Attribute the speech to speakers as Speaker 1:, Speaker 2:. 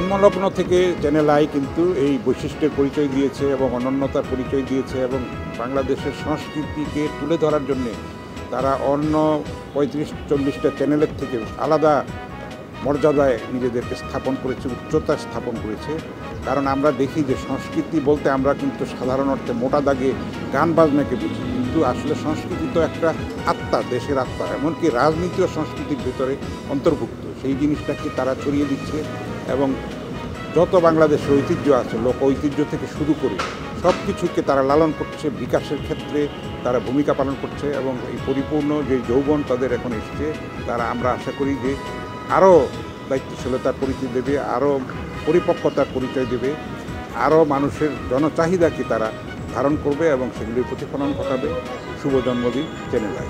Speaker 1: জন্মলগ্ন থেকে channel I কিন্তু এই বৈশিষ্ট্যের পরিচয় দিয়েছে এবং অনন্যতার পরিচয় দিয়েছে এবং বাংলাদেশের সংস্কৃতিকে তুলে ধরার জন্যে তারা অন্য 35-40টা চ্যানেলের থেকে আলাদা মর্যাদায় নিজেদেরকে স্থাপন করেছে, উচ্চতা স্থাপন করেছে। কারণ আমরা দেখি যে সংস্কৃতি বলতে আমরা কিন্তু সাধারণ অর্থে মোটা দাগে গান বাজনাকে বুঝি, কিন্তু আসলে সংস্কৃতি তো একটা আত্মা, দেশের আত্মা, এমনকি রাজনীতি ও সংস্কৃতির ভেতরে অন্তর্ভুক্ত। সেই জিনিসটাকে তারা ছড়িয়ে দিচ্ছে এবং যত বাংলাদেশের ঐতিহ্য আছে, লোক ঐতিহ্য থেকে শুরু করে সব কিছুকে তারা লালন করছে, বিকাশের ক্ষেত্রে তারা ভূমিকা পালন করছে এবং এই পরিপূর্ণ যে যৌবন তাদের এখন এসছে, তারা আমরা আশা করি যে আরও দায়িত্বশীলতার পরিচয় দেবে, আরও পরিপক্কতার পরিচয় দেবে, আরও মানুষের জনচাহিদাকে তারা ধারণ করবে এবং সেগুলির প্রতিফলন ঘটাবে। শুভ জন্মদিন চ্যানেল আই।